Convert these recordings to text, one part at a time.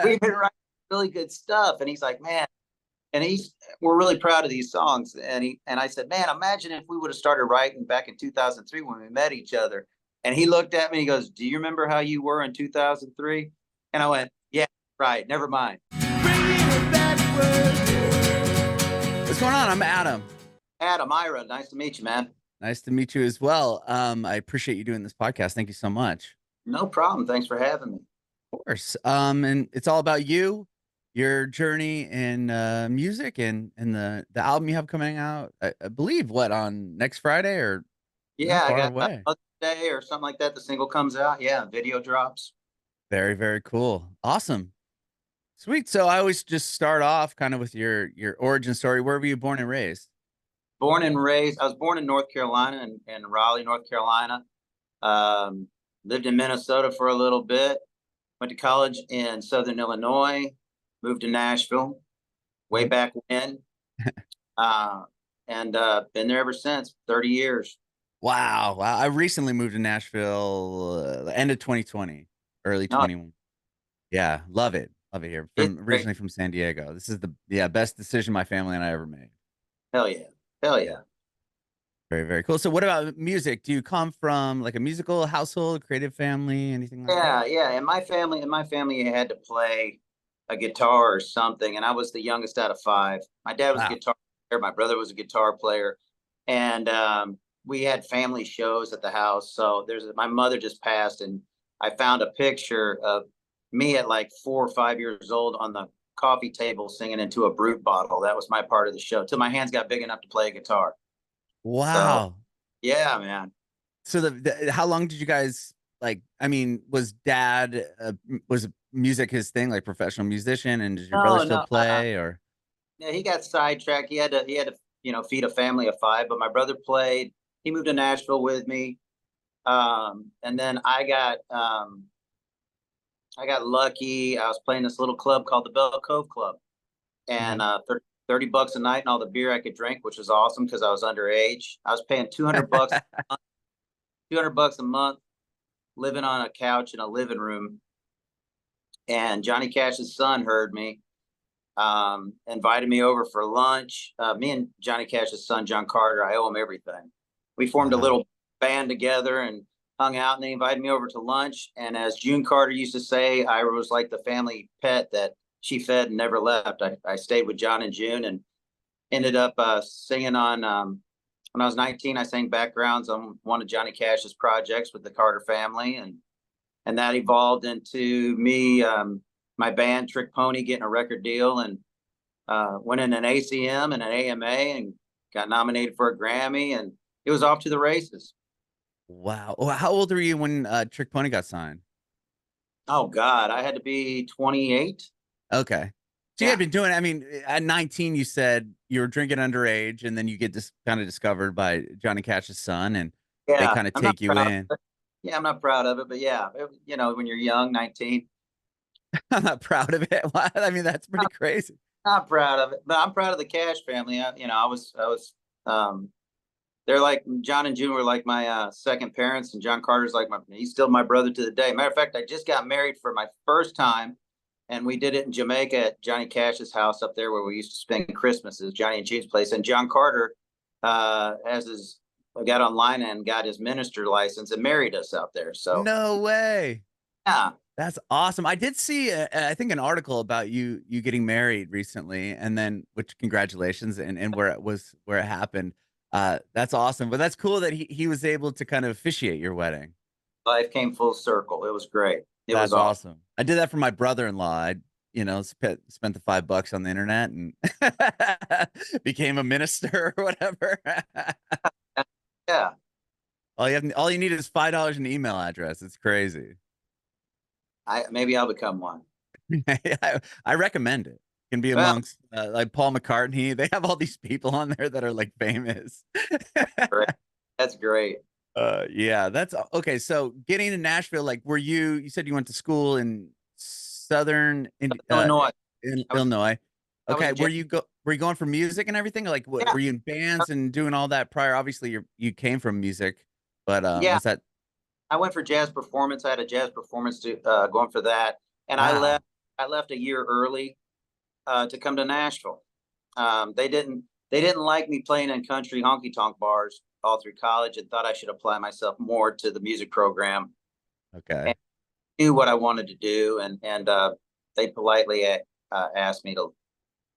we've been writing really good stuff. And he's like, man, and we're really proud of these songs. And I said, man, imagine if we would have started writing back in 2003 when we met each other. And he looked at me and he goes, do you remember how you were in 2003? And I went, yeah, right. Never mind. What's going on? I'm Adam. Adam, Ira, nice to meet you, man. Nice to meet you as well. I appreciate you doing this podcast. Thank you so much. No problem. Thanks for having me. Of course. And it's all about you, your journey in music and the album you have coming out. I believe on next Friday or yeah, far I got away. a day or something like that. The single comes out. Yeah, video drops. Very, very cool. Awesome. Sweet. So I always just start off kind of with your origin story. Where were you born and raised? Born and raised. I was born in North Carolina, in Raleigh, North Carolina. Lived in Minnesota for a little bit. Went to college in Southern Illinois. Moved to Nashville way back when. And been there ever since, 30 years. Wow. I recently moved to Nashville end of 2020, early 21. Yeah, love it. Love it here. Originally from San Diego. This is the best decision my family and I ever made. Hell yeah. Hell yeah. Very, very cool. So what about music? Do you come from like a musical household, creative family, anything like that? Yeah. In my family, you had to play a guitar or something. And I was the youngest out of 5. My dad was a guitar player. My brother was a guitar player. And we had family shows at the house. So my mother just passed, and I found a picture of me at like 4 or 5 years old on the coffee table singing into a Brute bottle. That was my part of the show till my hands got big enough to play a guitar. Wow. So, yeah, man. So how long did you guys was dad was music his thing, like professional musician, and does your brother still play or? Yeah, he got sidetracked. He had to feed a family of 5, but my brother played. He moved to Nashville with me. And then I got lucky. I was playing this little club called the Bell Cove Club, and $30 a night and all the beer I could drink, which was awesome because I was underage. I was paying $200 $200 a month, living on a couch in a living room. And Johnny Cash's son heard me, invited me over for lunch. Me and Johnny Cash's son, John Carter, I owe him everything. We formed a little band together and hung out, and they invited me over to lunch. And as June Carter used to say, I was like the family pet that she fed and never left. I stayed with John and June and ended up singing on, when I was 19, I sang backgrounds on one of Johnny Cash's projects with the Carter family. And that evolved into me, my band Trick Pony, getting a record deal, and winning an ACM and an AMA, and got nominated for a Grammy, and it was off to the races. Wow. Well, how old were you when Trick Pony got signed? Oh God, I had to be 28. Okay. So you had been doing, at 19, you said you were drinking underage, and then you get kind of discovered by Johnny Cash's son, and they kind of take you in. Yeah, I'm not proud of it, but yeah, when you're young, 19. I'm not proud of it. That's pretty crazy. Not proud of it, but I'm proud of the Cash family. They're like, John and June were like my second parents, and John Carter's like he's still my brother to the day. Matter of fact, I just got married for my first time, and we did it in Jamaica at Johnny Cash's house up there where we used to spend Christmases, Johnny and June's place. And John Carter got online and got his minister license and married us out there. So no way. Yeah. That's awesome. I did see, I think, an article about you getting married recently, and then, which congratulations, and where it happened. That's awesome. But that's cool that he was able to kind of officiate your wedding. Life came full circle. It was great. That's awesome. I did that for my brother-in-law. I spent the $5 on the internet and became a minister or whatever. Yeah. All you need is $5 and an email address. It's crazy. Maybe I'll become one. I recommend it. It can be amongst like Paul McCartney. They have all these people on there that are like famous. That's great. Yeah, that's okay. So getting to Nashville, like, you said you went to school in Southern Illinois. Illinois. Okay, were you going for music and everything? Like, were you in bands and doing all that prior? Obviously, you came from music, but was that? I went for jazz performance. I had a jazz performance going for that, and I I left a year early to come to Nashville. They didn't like me playing in country honky tonk bars all through college, and thought I should apply myself more to the music program. Okay. And knew what I wanted to do, and they politely asked me to.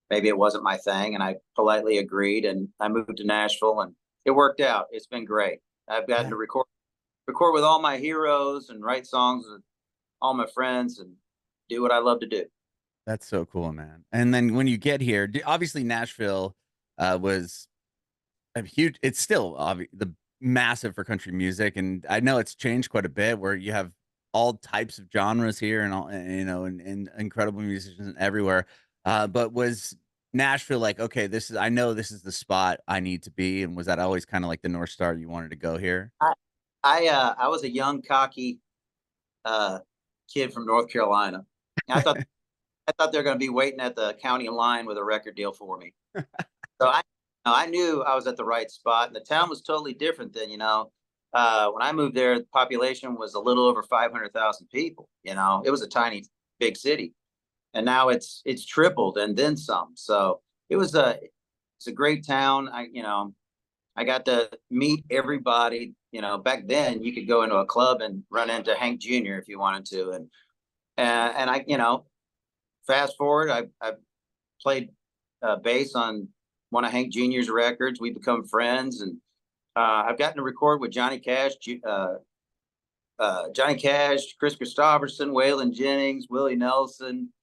Maybe it wasn't my thing, and I politely agreed, and I moved to Nashville, and it worked out. It's been great. I've gotten to record with all my heroes and write songs with all my friends and do what I love to do. That's so cool, man. And then when you get here, obviously Nashville was a huge. It's still the massive for country music, and I know it's changed quite a bit. Where you have all types of genres here, and all and incredible musicians everywhere. But was Nashville like, okay, I know this is the spot I need to be, and was that always kind of like the North Star you wanted to go here? I was a young, cocky uh, kid from North Carolina. And I thought they were going to be waiting at the county line with a record deal for me. So I knew I was at the right spot, and the town was totally different than, when I moved there, the population was a little over 500,000 people. It was a tiny, big city, and now it's tripled and then some. So it's a great town. I got to meet everybody. Back then you could go into a club and run into Hank Jr. if you wanted to, and I, fast forward, I played bass on one of Hank Jr.'s records. We become friends, and I've gotten to record with Johnny Cash, Chris Christopherson, Waylon Jennings, Willie Nelson,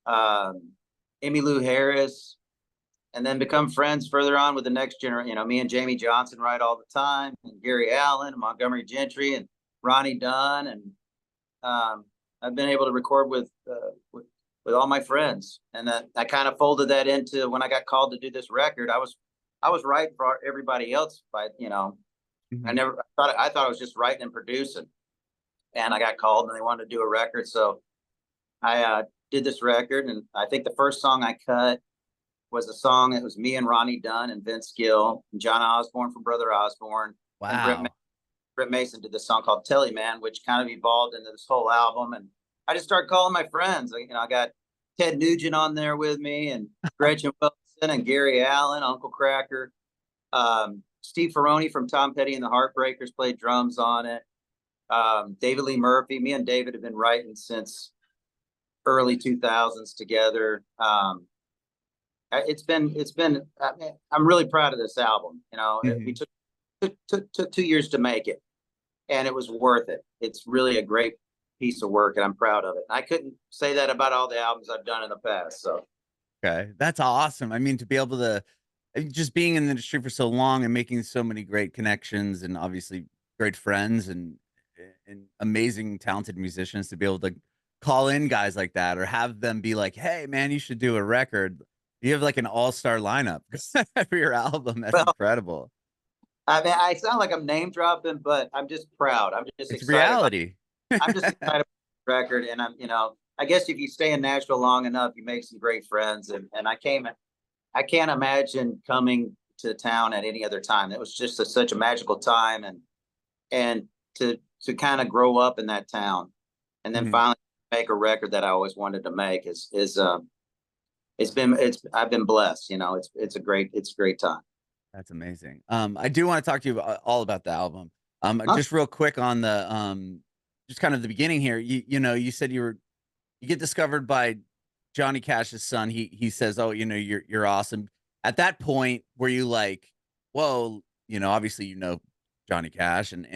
Emmylou Harris, and then become friends further on with the next generation. Me and Jamie Johnson write all the time, and Gary Allen, and Montgomery Gentry, and Ronnie Dunn, and I've been able to record with all my friends, and I kind of folded that into when I got called to do this record. I was writing for everybody else, but Mhm. I thought I was just writing and producing, and I got called and they wanted to do a record, so I did this record. And I think the first song I cut was a song. It was me and Ronnie Dunn and Vince Gill and John Osborne from Brother Osborne, and Wow. Brett Mason did this song called Telly Man, which kind of evolved into this whole album. And I just started calling my friends. I got Ted Nugent on there with me, and Gretchen Wilson, and Gary Allen, Uncle Cracker. Steve Ferroni from Tom Petty and the Heartbreakers played drums on it. David Lee Murphy. Me and David have been writing since early 2000s together. It's been. I'm really proud of this album. Mhm. We took 2 years to make it, and it was worth it. It's really a great piece of work, and I'm proud of it. I couldn't say that about all the albums I've done in the past. So Okay, that's awesome. I mean, to be able to just being in the industry for so long and making so many great connections and obviously great friends and amazing talented musicians to be able to call in guys like that or have them be like, "Hey, man, you should do a record." You have like an all-star lineup for your album. That's well, incredible. I mean, I sound like I'm name dropping, but I'm just proud. I'm just It's excited. reality. I'm just excited about the record, and I guess if you stay in Nashville long enough, you make some great friends. And I can't imagine coming to town at any other time. It was just such a magical time, and to kind of grow up in that town, and then Mhm. finally make a record that I always wanted to make is I've been blessed. It's a great time. That's amazing. I do want to talk to you all about the album. Huh? Just real quick on the just kind of the beginning here. You said you get discovered by Johnny Cash's son. He says, "Oh, you're awesome." At that point, were you like, "Whoa," obviously Johnny Cash and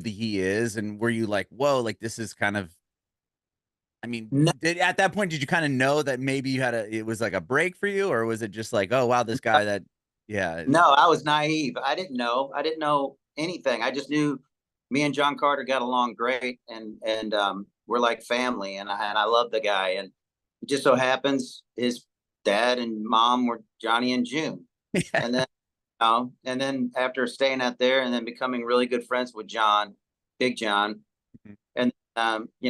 he is, and were you like, "Whoa," like this is kind of I mean, No, at that point, did you kinda know that maybe it was like a break for you, or was it just like, "Oh, wow, this guy that" yeah. no, I was naive. I didn't know. I didn't know anything. I just knew me and John Carter got along great, and we're like family, and I love the guy. And it just so happens his dad and mom were Johnny and June, Yeah. and then after staying out there and then becoming really good friends with John, Big John, Mhm. and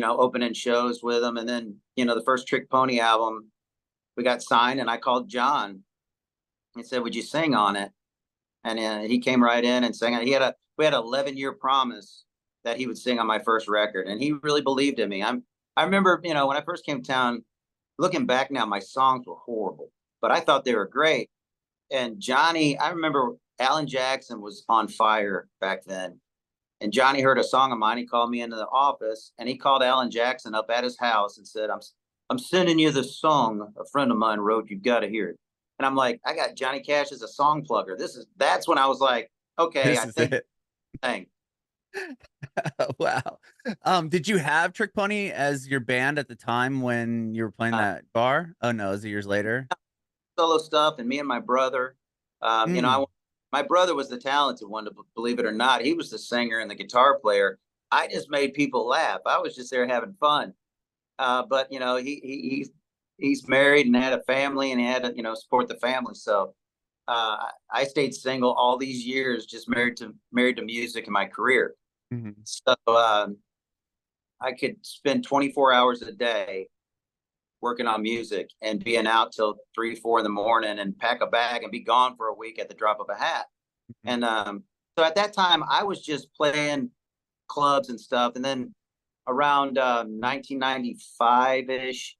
opening shows with him, and then the first Trick Pony album, we got signed, and I called John and said, "Would you sing on it?" And he came right in and sang it. We had an 11-year promise that he would sing on my first record, and he really believed in me. I remember, you know, when I first came to town, looking back now, my songs were horrible, but I thought they were great. And Johnny, I remember Alan Jackson was on fire back then. And Johnny heard a song of mine. He called me into the office and he called Alan Jackson up at his house and said, I'm sending you this song a friend of mine wrote. You've got to hear it. And I'm like, I got Johnny Cash as a song plugger. That's when I was like, okay, This I is think it. thing. Wow. Did you have Trick Pony as your band at the time when you were playing Uh, that bar? Oh no, is it years later? Solo stuff, and me and my brother, you know, Mm. my brother was the talented one, to believe it or not. He was the singer and the guitar player. I just made people laugh. I was just there having fun. But you know, he's married and had a family, and he had to, you know, support the family. So I stayed single all these years, just married to music in my career. Mhm. So I could spend 24 hours a day working on music and being out till 3, 4 in the morning and pack a bag and be gone for a week at the drop of a hat. Mhm. And so at that time, I was just playing clubs and stuff. And then around 1995 ish,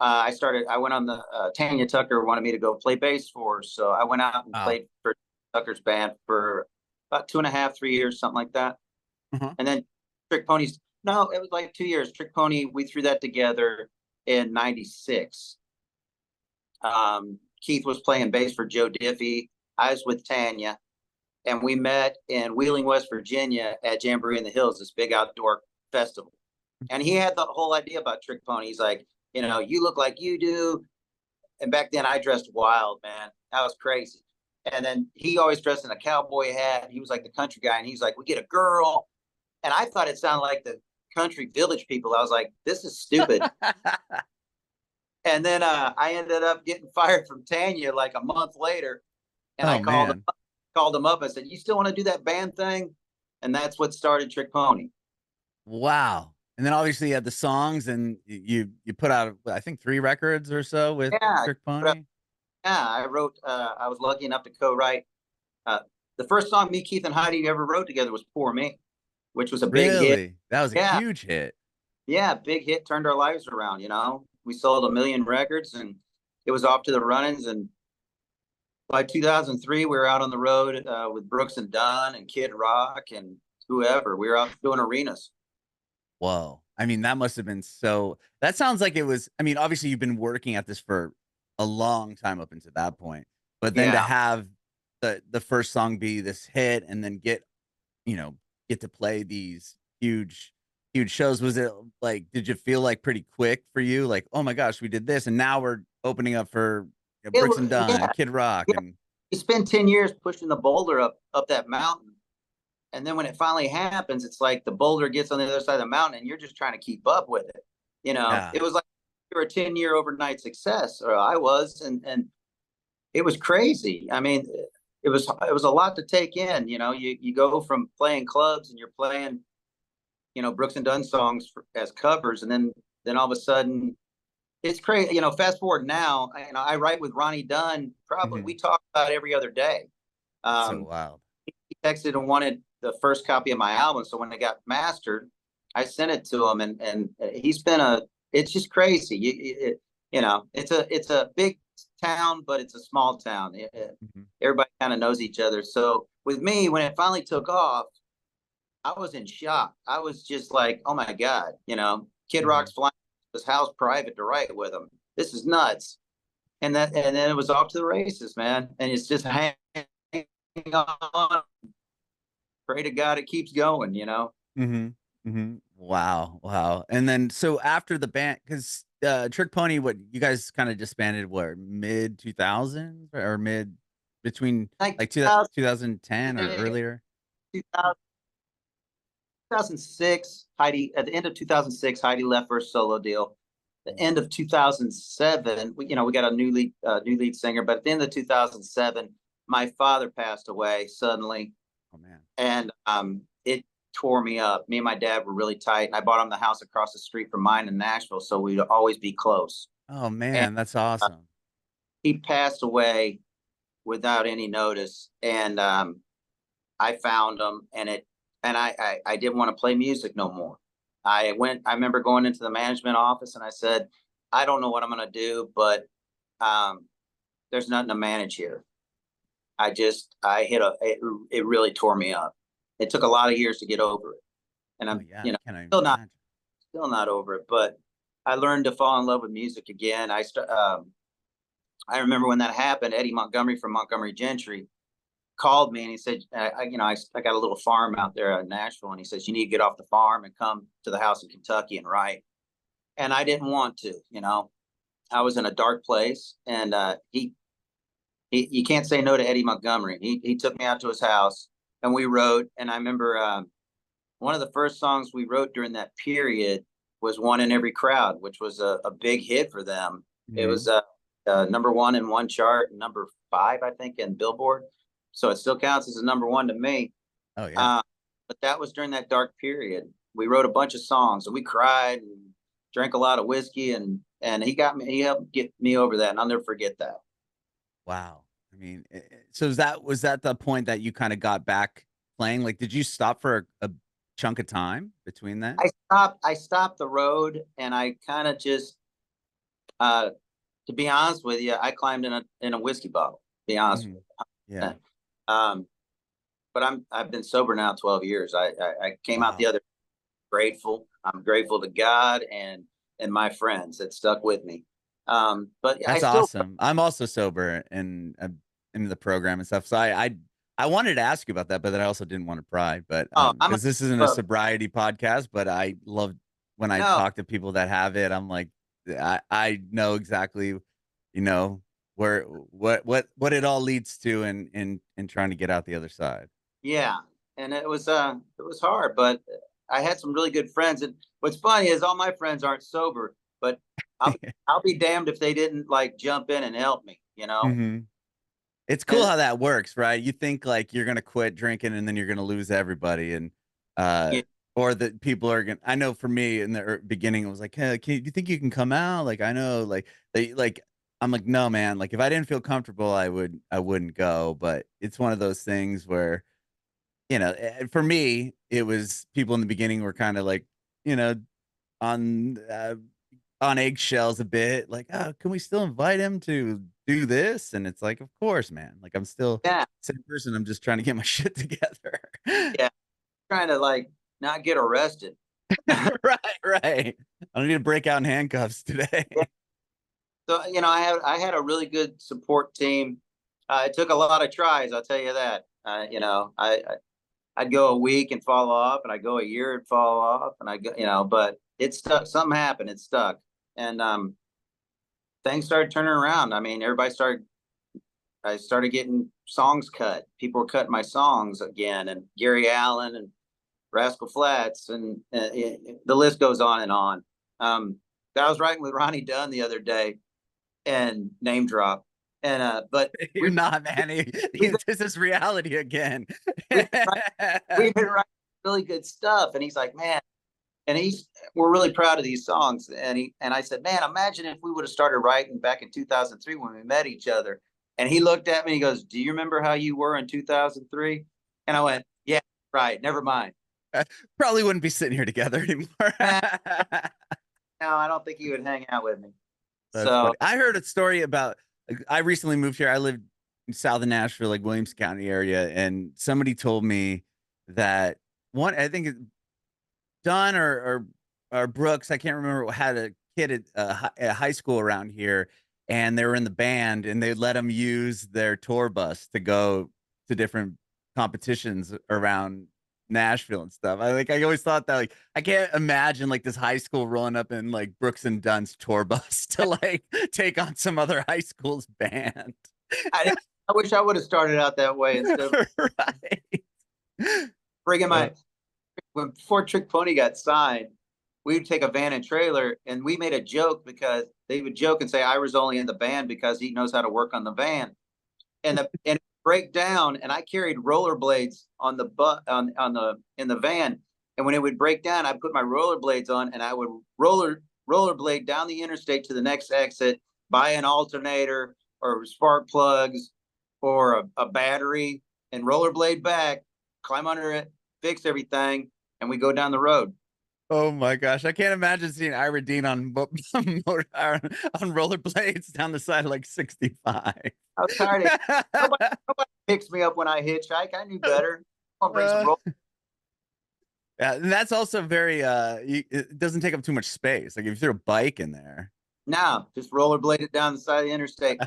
I went on the Tanya Tucker wanted me to go play bass for her. So I went out and Wow. played for Tucker's band for about 2.5, 3 years, something like that. Uh-huh. And then Trick Ponies, no, it was like 2 years. Trick Pony, we threw that together in '96. Keith was playing bass for Joe Diffie. I was with Tanya, and we met in Wheeling, West Virginia at Jamboree in the Hills, this big outdoor festival. And he had the whole idea about Trick Pony. He's like, you know, you look like you do. And back then I dressed wild, man. That was crazy. And then he always dressed in a cowboy hat. He was like the country guy. And he's like, we get a girl. And I thought it sounded like the country village people. I was like, this is stupid. And then I ended up getting fired from Tanya like a month later. And I Oh man. called him up. I said, you still want to do that band thing? And that's what started Trick Pony. Wow. And then obviously you had the songs and you put out I think 3 records or so with Yeah. Trick Pony. Yeah. I wrote, I was lucky enough to co-write. Uh, the first song me, Keith, and Heidi ever wrote together was Poor Me, which was a big hit. Really? That was a Yeah. huge hit. Yeah. Big hit, turned our lives around, you know. We sold 1 million records and it was off to the runnings. And by 2003, we were out on the road with Brooks and Dunn and Kid Rock and whoever. We were out doing arenas. Whoa. I mean, that must have been so that sounds like it was I mean, obviously you've been working at this for a long time up until that point, but then to Yeah. have the first song be this hit and then you know, get to play these huge shows, was it like did you feel like pretty quick for you? Like, "Oh my gosh, we did this and now we're opening up for, you know, It Brooks and was, Dunn yeah, and Kid Rock yeah. and" You spend 10 years pushing the boulder up that mountain. And then when it finally happens, it's like the boulder gets on the other side of the mountain and you're just trying to keep up with it. You know, Yeah. it was like you were a 10-year overnight success, or I was, and it was crazy. I mean, it was a lot to take in. You know, you go from playing clubs and you're playing, you know, Brooks and Dunn songs as covers, and then all of a sudden it's crazy. You know, fast forward now, you know, I write with Ronnie Dunn. Probably we Mhm. talk about every other day. That's so Um, wild. he texted and wanted the first copy of my album, so when it got mastered, I sent it to him, and he's been a. It's just crazy. You know, it's a big town, but it's a small town. Mhm. Everybody kind of knows each other. So with me, when it finally took off, I was in shock. I was just like, oh my God, you know, Kid Mhm. Rock's flying to his house private to write with him. This is nuts. And then it was off to the races, man. And it's just hanging on. Pray to God it keeps going, you know. Mhm. Mhm. Wow, wow. And then so after the band, because Trick Pony, what you guys kinda disbanded what, mid-2000s or mid between Like like 2010 or 2000, earlier? 2006, Heidi, at the end of 2006, Heidi left for a solo deal. The end of 2007, you know, we got a new lead singer, but at the end of 2007, my father passed away suddenly, Oh, man. and it tore me up. Me and my dad were really tight, and I bought him the house across the street from mine in Nashville, so we'd always be close. Oh, And man, that's uh, awesome. he passed away without any notice, and I found him, and I didn't want to play music no more. I remember going into the management office and I said, I don't know what I'm going to do, but there's nothing to manage here. It really tore me up. It took a lot of years to get over it. And I'm, yeah, you know, I can't even still not, imagine. still not over it, but I learned to fall in love with music again. I remember when that happened, Eddie Montgomery from Montgomery Gentry called me and he said, I got a little farm out there in Nashville, and he says, you need to get off the farm and come to the house in Kentucky and write. And I didn't want to, I was in a dark place, and you can't say no to Eddie Montgomery. He took me out to his house and we wrote. And I remember one of the first songs we wrote during that period was One in Every Crowd, which was a big hit for them. Mm-hmm. It was number one in one chart, number 5, I think, in Billboard. So it still counts as a number 1 to me. Oh yeah. But that was during that dark period. We wrote a bunch of songs and we cried and drank a lot of whiskey, and he helped get me over that. And I'll never forget that. Wow. I mean, so was that the point that you kind of got back playing? Like, did you stop for a chunk of time between that? I stopped the road, and I kind of just, to be honest with you, I climbed in a whiskey bottle, to be honest with you. Yeah. But I've been sober now 12 years. I came out the other grateful. I'm grateful to God and my friends that stuck with me. But That's awesome. I'm also sober and I'm into the program and stuff. So I wanted to ask you about that, but then I also didn't want to pry. But because this isn't a sobriety podcast, but I love when I talk to people that have it. I'm like, I know exactly, where what it all leads to in trying to get out the other side. Yeah, and it was hard, but I had some really good friends. And what's funny is all my friends aren't sober, but I'll be damned if they didn't like jump in and help me, Mm-hmm. It's cool how that works, right? You think like you're gonna quit drinking and then you're gonna lose everybody, and Yeah. or that people are gonna. I know for me in the beginning, it was like, hey, do you think you can come out? Like, I know, I'm like, no, man. Like, if I didn't feel comfortable, I wouldn't go. But it's one of those things where, for me, it was people in the beginning were kind of like, on eggshells a bit, like, oh, can we still invite him to do this? And it's like, of course, man. Like, I'm still the same person. I'm just trying to get my shit together. Yeah, trying to like not get arrested. Right. I don't need to break out in handcuffs today. Yeah. So I had a really good support team. It took a lot of tries, I'll tell you that. I'd go a week and fall off, and I'd go a year and fall off, and I go, but it stuck. Something happened. It stuck, and things started turning around. I mean, I started getting songs cut. People were cutting my songs again, and Gary Allen and Rascal Flatts, and the list goes on and on. I was writing with Ronnie Dunn the other day, and name drop. And but you're not, man. This is reality again. we've been writing really good stuff, and he's like, man, and we're really proud of these songs. And I said, man, imagine if we would have started writing back in 2003 when we met each other. And he looked at me and he goes, do you remember how you were in 2003? And I went, yeah, right. Never mind. Probably wouldn't be sitting here together anymore. No, I don't think he would hang out with me. That's funny. I heard a story about, I recently moved here. I lived in south of Nashville, like Williams County area. And somebody told me that I think Don or Brooks, I can't remember, had a kid at high school around here, and they were in the band, and they let them use their tour bus to go to different competitions around Nashville and stuff. I always thought that, like, I can't imagine like this high school rolling up in like Brooks and Dunn's tour bus to like take on some other high school's band. I wish I would have started out that way instead of bringing before Trick Pony got signed. We'd take a van and trailer, and we made a joke because they would joke and say Ira's only in the band because he knows how to work on the van, and break down. And I carried rollerblades on the in the van, and when it would break down, I put my rollerblades on, and I would rollerblade down the interstate to the next exit, buy an alternator or spark plugs or a battery, and rollerblade back, climb under it, fix everything, and we go down the road. Oh my gosh, I can't imagine seeing Ira Dean on on rollerblades down the side of like 65. I was tired of nobody picks me up when I hitchhike. I knew better. I'm gonna bring some Uh, roll. yeah, and that's also very it doesn't take up too much space. Like if you throw a bike in there. Now, just rollerblade it down the side of the interstate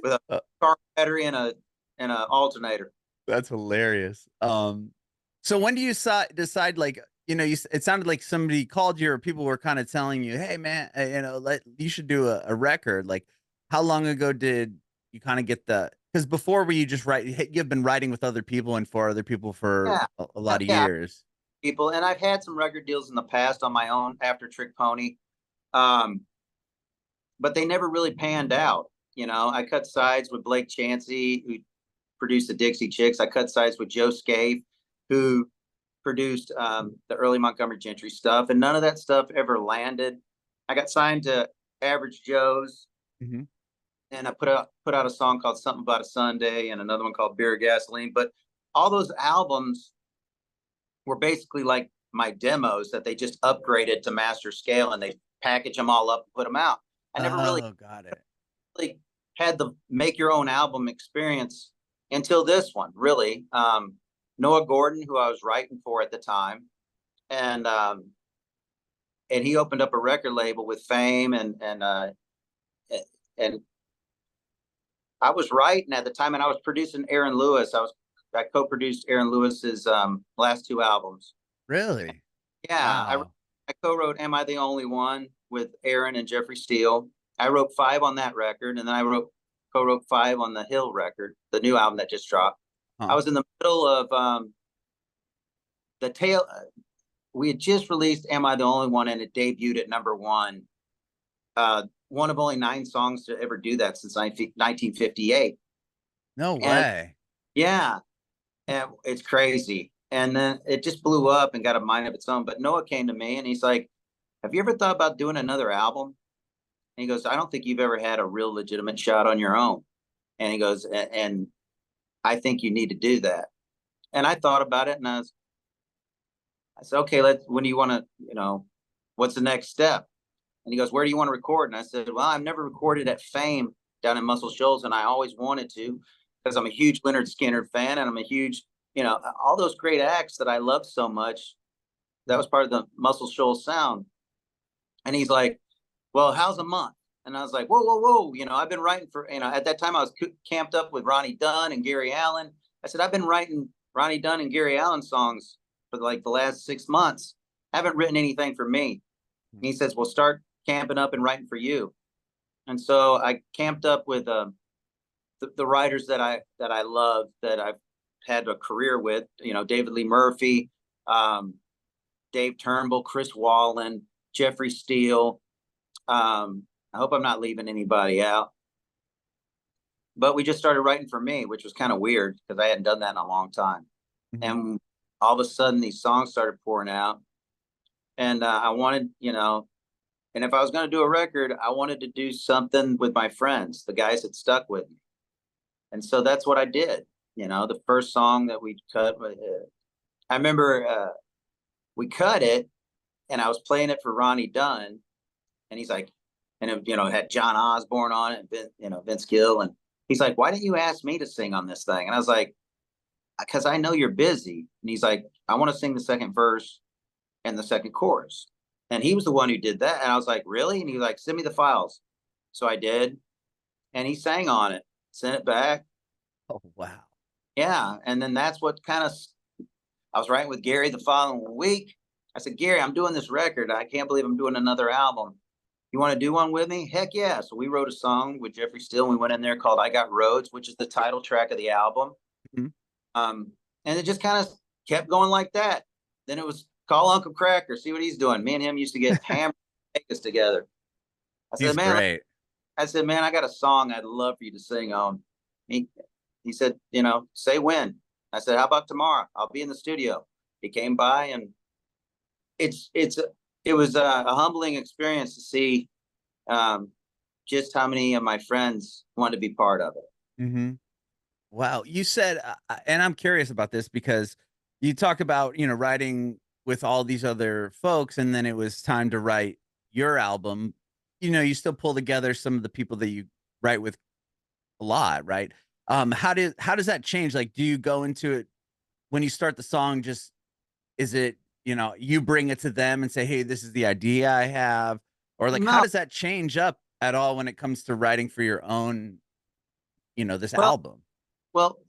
with a Uh, car battery and a alternator. That's hilarious. So when do you decide like, you know, it sounded like somebody called you or people were kind of telling you, hey man, you know, you should do a record. Like how long ago did you kind of get because before were you just you've been writing with other people and for other people for Yeah, a lot of yeah, years. people. And I've had some record deals in the past on my own after Trick Pony, um, but they never really panned out. You know, I cut sides with Blake Chansey, who produced the Dixie Chicks. I cut sides with Joe Scaife, who produced the early Montgomery Gentry stuff, and none of that stuff ever landed. I got signed to Average Joe's, Hmm. and I put out a song called Something About a Sunday and another one called Beer Gasoline. But all those albums were basically like my demos that they just upgraded to master scale, and they package them all up and put them out. I never Oh, got it. really had the make your own album experience until this one, really. Noah Gordon, who I was writing for at the time, and he opened up a record label with Fame, and I was writing at the time, and I was producing Aaron Lewis. I co-produced Aaron Lewis's last two albums. Really? Yeah, Wow. I co-wrote "Am I the Only One" with Aaron and Jeffrey Steele. I wrote 5 on that record, and then I co-wrote 5 on the Hill record, the new album that just dropped. I Huh. was in the middle of the tail. We had just released "Am I the Only One," and it debuted at #1. One of only 9 songs to ever do that since 1958. No And way. yeah, and it's crazy. And then it just blew up and got a mind of its own. But Noah came to me and he's like, "Have you ever thought about doing another album?" And he goes, "I don't think you've ever had a real legitimate shot on your own." And he goes, and I think you need to do that. And I thought about it, and I said, "Okay, when do you want to, what's the next step?" And he goes, "Where do you want to record?" And I said, "Well, I've never recorded at Fame down in Muscle Shoals, and I always wanted to because I'm a huge Leonard Skinner fan, and I'm a huge, all those great acts that I love so much. That was part of the Muscle Shoals sound." And he's like, "Well, how's a month?" And I was like, "Whoa, whoa, whoa. I've been writing for, at that time I was camped up with Ronnie Dunn and Gary Allen." I said, "I've been writing Ronnie Dunn and Gary Allen songs for like the last 6 months. I haven't written anything for me." And he says, "Well, start camping up and writing for you." And so I camped up with the writers that I love, that I've had a career with, David Lee Murphy, um, Dave Turnbull, Chris Wallen, Jeffrey Steele. I hope I'm not leaving anybody out. But we just started writing for me, which was kind of weird because I hadn't done that in a long time. Mhm. And all of a sudden, these songs started pouring out. And I wanted, and if I was going to do a record, I wanted to do something with my friends, the guys that stuck with me. And so that's what I did. The first song that we cut, I remember we cut it, and I was playing it for Ronnie Dunn, and he's like, and it had John Osborne on it, and Vince Gill, and he's like, "Why didn't you ask me to sing on this thing?" And I was like, "Because I know you're busy." And he's like, "I want to sing the second verse and the second chorus." And he was the one who did that. And I was like, "Really?" And he was like, "Send me the files." So I did, and he sang on it, sent it back. Oh, wow. Yeah, and then that's what kind of, I was writing with Gary the following week. I said, "Gary, I'm doing this record. I can't believe I'm doing another album. You want to do one with me?" Heck yeah. So we wrote a song with Jeffrey Steele, and we went in there called "I Got Roads," which is the title track of the album. Mhm. Um, and it just kind of kept going like that. Then it was "Call Uncle Cracker, see what he's doing." Me and him used to get hammered together. I said, He's "Man, great. I got a song I'd love for you to sing on." He, he said, "Say when." I said, "How about tomorrow? I'll be in the studio." He came by, and it's it was a humbling experience to see um, just how many of my friends wanted to be part of it. Hmm. Wow. You said, and I'm curious about this because you talk about, writing with all these other folks, and then it was time to write your album, you still pull together some of the people that you write with a lot, right? How does that change? Like, do you go into it when you start the song, just is it, you bring it to them and say, "Hey, this is the idea I have," or like, how No, does that change up at all when it comes to writing for your own, this well, album? well,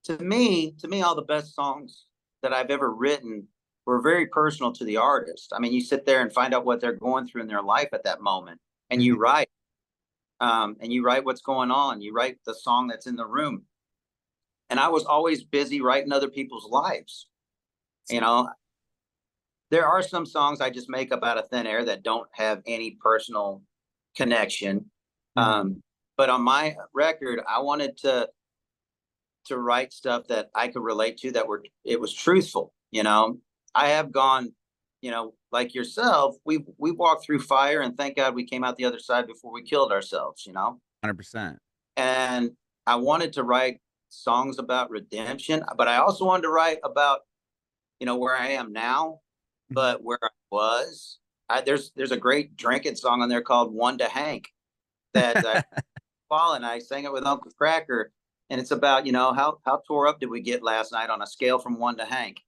to me, all the best songs that I've ever written were very personal to the artist. I mean, you sit there and find out what they're going through in their life at that moment, and Mhm. you write what's going on. You write the song that's in the room. And I was always busy writing other people's lives. You know, there are some songs I just make up out of thin air that don't have any personal connection. Mhm. But on my record, I wanted to write stuff that I could relate to, it was truthful. I have gone, like yourself, we walked through fire, and thank God we came out the other side before we killed ourselves. 100%. And I wanted to write songs about redemption, but I also wanted to write about, where I am now, Mhm. but where I was. There's a great drinking song on there called "One to Hank" that Paul and I sang it with Uncle Cracker, and it's about, how tore up did we get last night on a scale from one to Hank,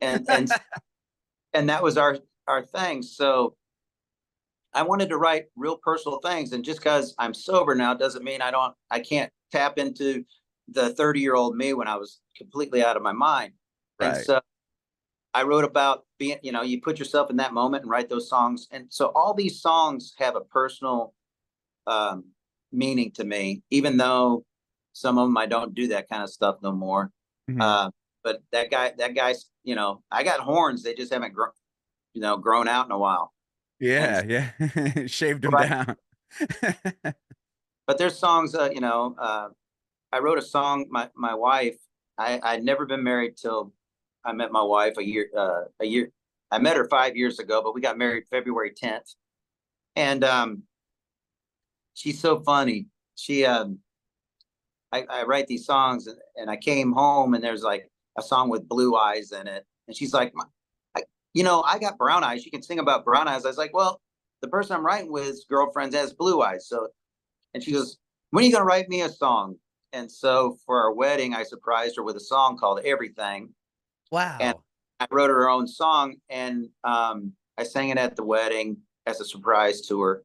and and and that was our thing. So I wanted to write real personal things, and just because I'm sober now doesn't mean I can't tap into the 30-year-old me when I was completely out of my mind. And Right. so I wrote about being, you put yourself in that moment and write those songs. And so all these songs have a personal um, meaning to me, even though some of them I don't do that kind of stuff no more. Mhm. Uh, but that guy's, I got horns. They just haven't grown out in a while. And Yeah, yeah. Shaved him right, down. but there's songs, I wrote a song. My wife, I'd never been married till I met my wife a year. I met her 5 years ago, but we got married February 10th. And she's so funny. I write these songs, and I came home, and there's like a song with blue eyes in it, and she's like, I got brown eyes. You can sing about brown eyes. I was like, well, the person I'm writing with's girlfriend has blue eyes, so. And she goes, when are you going to write me a song? And so for our wedding, I surprised her with a song called Everything. And Wow. I wrote her own song, and I sang it at the wedding as a surprise to her.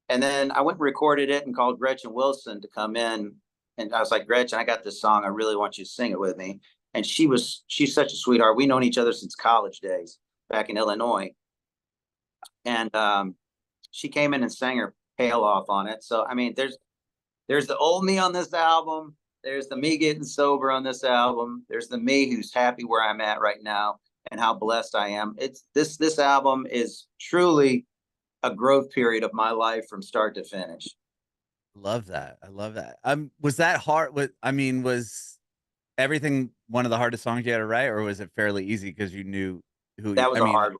And then I went and recorded it and called Gretchen Wilson to come in. And I was like, Gretchen, I got this song. I really want you to sing it with me. And she's such a sweetheart. We've known each other since college days back in Illinois. And she came in and sang her tail off on it. So, I mean, there's the old me on this album. There's the me getting sober on this album. There's the me who's happy where I'm at right now and how blessed I am. It's this album is truly a growth period of my life from start to finish. Love that. I love that. Was that hard? Was everything one of the hardest songs you had to write, or was it fairly easy because you knew That was a hard.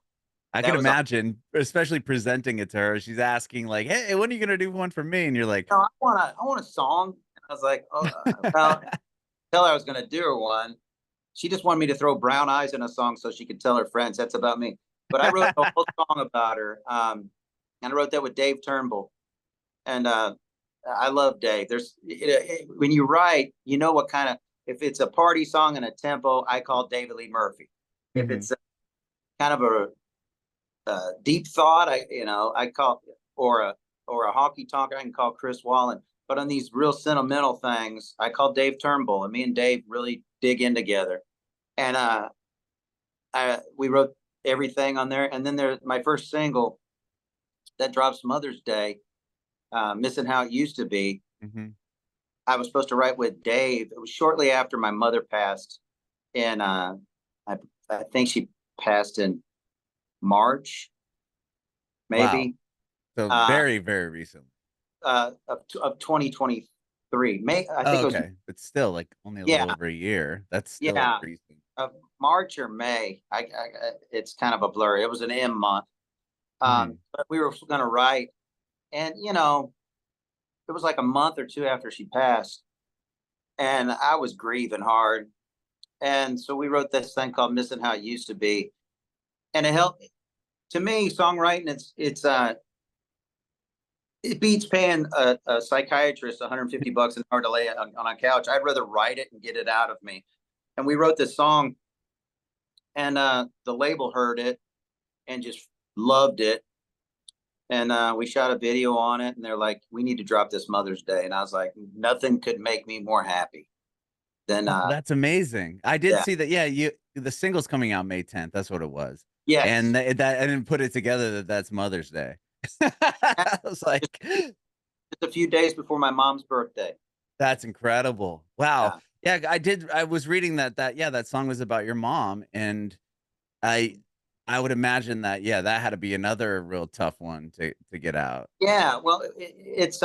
I could That was a. imagine, especially presenting it to her. She's asking like, "Hey, when are you gonna do one for me?" And you're like, I want a song. And I was like, oh, well, tell her I was going to do her one. She just wanted me to throw brown eyes in a song so she could tell her friends that's about me. But I wrote a whole song about her, and I wrote that with Dave Turnbull. And I love Dave. When you write, you know what kind of, if it's a party song and a tempo, I call David Lee Murphy. If Mhm. it's kind of a deep thought, I call, or a hockey talker, I can call Chris Wallen. But on these real sentimental things, I call Dave Turnbull, and me and Dave really dig in together. And we wrote everything on there. And then there's my first single that drops Mother's Day, "Missing How It Used to Be." Mhm. I was supposed to write with Dave. It was shortly after my mother passed, and I I think she passed in March, Wow. maybe, So uh, very, very recent. of 2023. I Oh, think it was, okay. But still, like, only a little yeah, over a year. That's still yeah, recent. March or May. It's kind of a blur. It was an M month. Mhm. But we were going to write, and it was like a month or two after she passed, and I was grieving hard. And so we wrote this thing called "Missing How It Used to Be." and it helped to me. Songwriting, it beats paying a psychiatrist $150 an hour to lay on a couch. I'd rather write it and get it out of me. And we wrote this song, and the label heard it and just loved it. And we shot a video on it, and they're like, "We need to drop this Mother's Day." And I was like, nothing could make me more happy than That's amazing. I did yeah. see that. Yeah, the single's coming out May 10th. That's what it was. Yes. And that I didn't put it together that that's Mother's Day. I was like, Just a few days before my mom's birthday. that's incredible. Wow. Yeah. Yeah, I was reading that yeah, that song was about your mom, and I I would imagine that yeah, that had to be another real tough one to get out. Yeah. Well, it's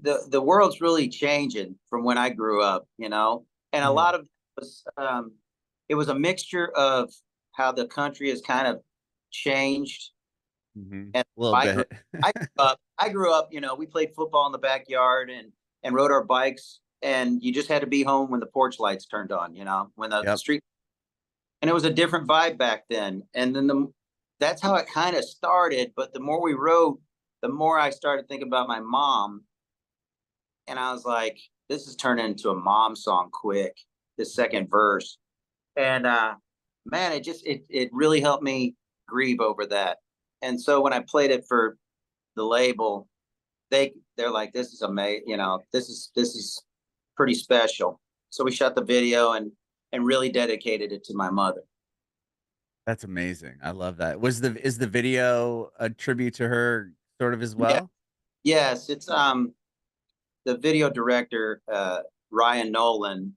the world's really changing from when I grew up, and a Mhm. lot of it was a mixture of how the country has kind of changed. Mhm. And A little I grew, bit. I grew up, we played football in the backyard and rode our bikes, and you just had to be home when the porch lights turned on, when the Yep. street, and it was a different vibe back then. And then that's how it kind of started. But the more we wrote, the more I started thinking about my mom, and I was like, this is turning into a mom song quick. This second verse, and man, it really helped me grieve over that. And so when I played it for the label, they're like, this is amazing, this is pretty special. So we shot the video and really dedicated it to my mother. That's amazing. I love that. Is the video a tribute to her sort of as Yeah. well? Yes, it's the video director, Ryan Nolan.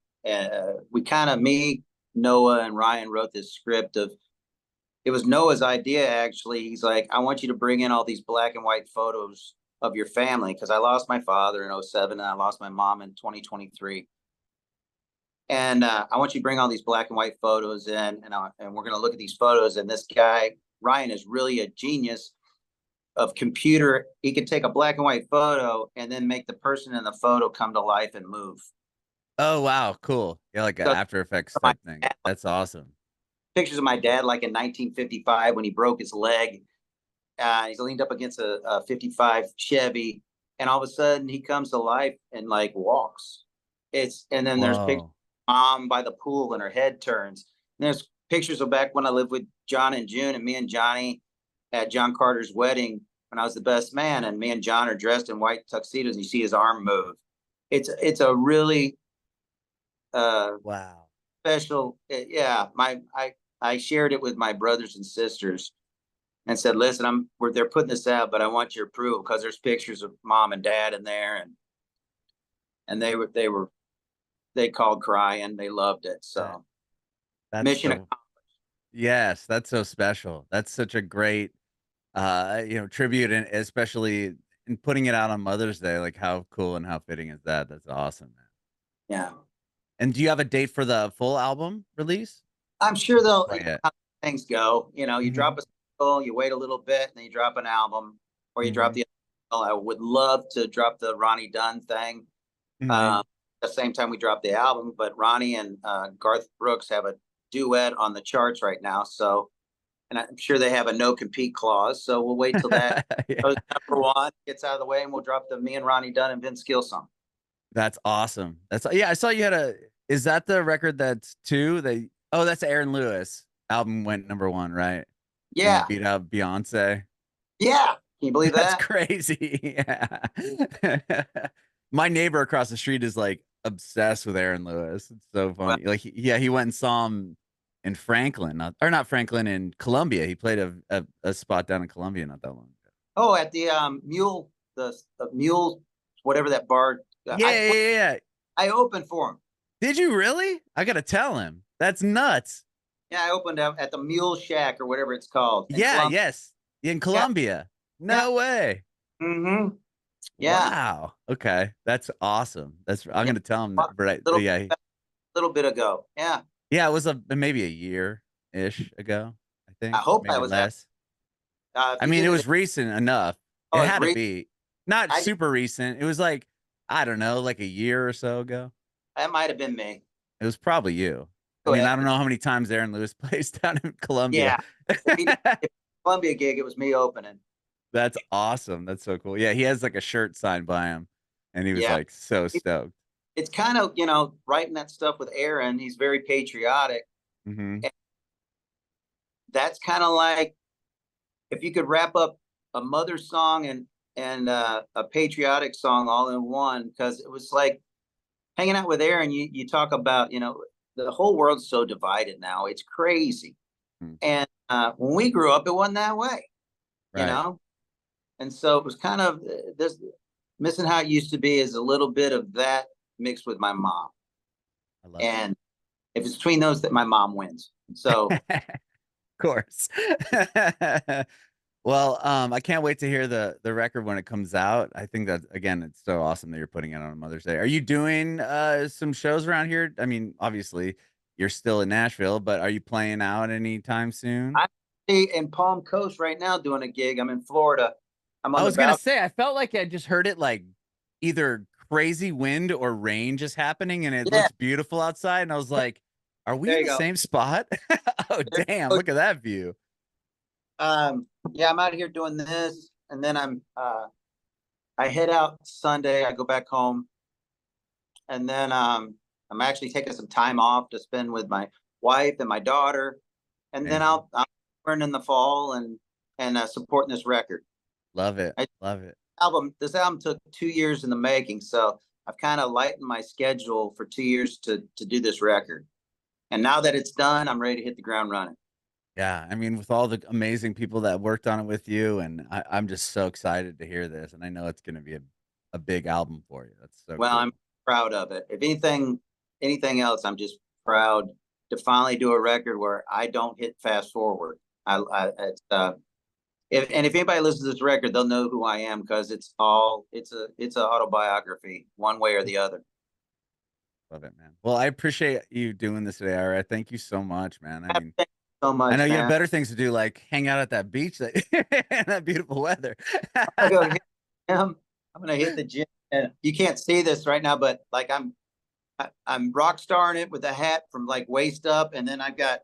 We kind of, me, Noah, and Ryan wrote this script of, it was Noah's idea, actually. He's like, I want you to bring in all these black and white photos of your family, because I lost my father in '07 and I lost my mom in 2023. And I want you to bring all these black and white photos in, and we're going to look at these photos. And this guy, Ryan, is really a genius of computer. He can take a black and white photo and then make the person in the photo come to life and move. Oh, wow, cool. Yeah, like a So After Effects my type thing. dad, That's awesome. pictures of my dad, like in 1955 when he broke his leg. He's leaned up against a 55 Chevy, and all of a sudden he comes to life and like walks. And then there's pictures Whoa. of mom by the pool and her head turns. And there's pictures of back when I lived with John and June, and me and Johnny at John Carter's wedding when I was the best man, and me and John are dressed in white tuxedos, and you see his arm move. It's a really Wow. special. Yeah, I shared it with my brothers and sisters and said, "Listen, they're putting this out, but I want your approval, because there's pictures of mom and dad in there." And they called crying. They loved it. That So that's mission so yes, that's so special. That's such a great tribute, and especially in putting it out on Mother's Day, like how cool and how fitting is that? That's awesome, man. yeah. And do you have a date for the full album release? I'm sure they'll, Not yet. how things go. You drop Mhm. a single, you wait a little bit, and then you drop an album, or you drop Mhm. the. I would love to drop the Ronnie Dunn thing Mhm. at the same time we drop the album, but Ronnie and Garth Brooks have a duet on the charts right now. So, and I'm sure they have a no compete clause. So we'll wait till that goes Yeah. #1, gets out of the way, and we'll drop the me and Ronnie Dunn and Vince Gill song. That's awesome. That's yeah, I saw you had a is that the record that's 2? Oh, that's Aaron Lewis. Album went #1, right? And it Yeah, beat out Beyonce. yeah. Can you believe That's that? crazy. Yeah. My neighbor across the street is like obsessed with Aaron Lewis. It's so Well, funny. Like, yeah, he went and saw him in Franklin, not Franklin, in Columbia. He played a spot down in Columbia not that long ago. oh, at the the Mule, whatever that bar. Yeah, yeah, yeah, yeah. I opened for him. Did you really? I gotta tell him. That's nuts. Yeah, I opened up at the Mule Shack or whatever it's called in Yeah, Columbia. yes. In Yeah, Columbia. yeah. No way. Mm-hmm. Yeah, Wow. Okay. That's awesome. I'm yeah. gonna tell him A that, right. little Yeah. little bit ago. Yeah. Yeah, it was maybe a year-ish ago, I I think, hope I maybe was at. less. If I he mean, did it it, was recent enough. It oh, it's had to re- be. Not I super recent. It was like, I don't know, like a year or so ago. that might have been me. It was probably you. I mean, I don't know how many times Aaron Lewis plays down in Columbia. Yeah. If Columbia gig, it was me opening. That's awesome. That's so cool. Yeah, he has like a shirt signed by him, and he was Yeah. like so stoked. It's kind of, writing that stuff with Aaron. He's very patriotic. Hmm. And that's kind of like if you could wrap up a mother song and a patriotic song all in one, because it was like hanging out with Aaron. You talk about, the whole world's so divided now. It's crazy. Mm. And when we grew up, it wasn't that way, Right. And so it was kind of this missing how it used to be is a little bit of that mixed with my mom. I love And if it's between those, that my mom wins. So it. Of course. Well, I can't wait to hear the record when it comes out. I think that again, it's so awesome that you're putting it on Mother's Day. Are you doing some shows around here? I mean, obviously you're still in Nashville, but are you playing out anytime soon? I'm in Palm Coast right now doing a gig. I'm in Florida. I'm I on the was gonna balcony. say, I felt like I just heard it like either crazy wind or rain just happening, and it Yeah, looks beautiful outside. And I was like, are we there in you the go. same spot? Oh, damn, look at that view. Yeah, I'm out here doing this, and then I head out Sunday. I go back home, and then I'm actually taking some time off to spend with my wife and my daughter, and then Amazing. I'll burn in the fall and supporting this record. Love it. I, Love it. this album took 2 years in the making, so I've kind of lightened my schedule for 2 years to do this record. And now that it's done, I'm ready to hit the ground running. Yeah, I mean, with all the amazing people that worked on it with you, and I'm just so excited to hear this, and I know it's gonna be a big album for you. That's so Well, I'm cool. proud of it. If anything else, I'm just proud to finally do a record where I don't hit fast forward. It's if anybody listens to this record, they'll know who I am because it's a autobiography, one way or the other. Love it, man. Well, I appreciate you doing this today, Ira. Thank you so much, man. I mean, Thank you so I know much, you have man. better things to do, like hang out at that beach that in that beautiful weather. I'm gonna go hit the gym. I'm gonna hit the gym, and you can't see this right now, but like I'm rock starring it with a hat from like waist up, and then I've got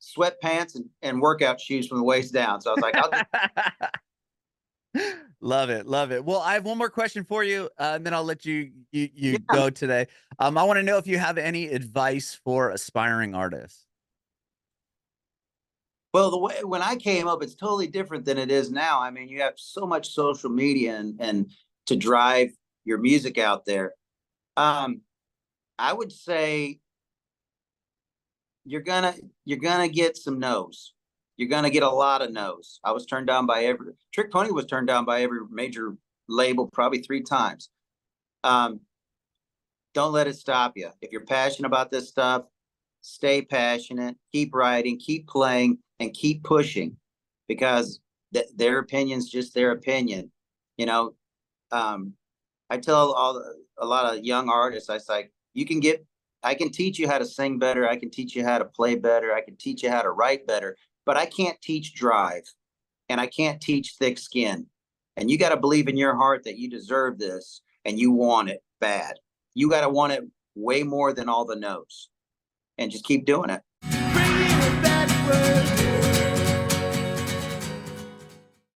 sweatpants and workout shoes from the waist down. So I was like, I'll just Love it, love it. Well, I have one more question for you, and then I'll let you yeah. go today. I want to know if you have any advice for aspiring artists. Well, the way when I came up, it's totally different than it is now. I mean, you have so much social media and to drive your music out there. Um, I would say you're gonna you're gonna get some no's. You're gonna get a lot of no's. I was turned down by every Trick Tony was turned down by every major label probably 3 times. Um, don't let it stop you. If you're passionate about this stuff, stay passionate, keep writing, keep playing, and keep pushing because their opinion's just their opinion. You know, um, I tell a lot of young artists, I say, I can teach you how to sing better. I can teach you how to play better. I can teach you how to write better, but I can't teach drive and I can't teach thick skin. And you got to believe in your heart that you deserve this and you want it bad. You got to want it way more than all the no's and just keep doing it. Bringing it backward.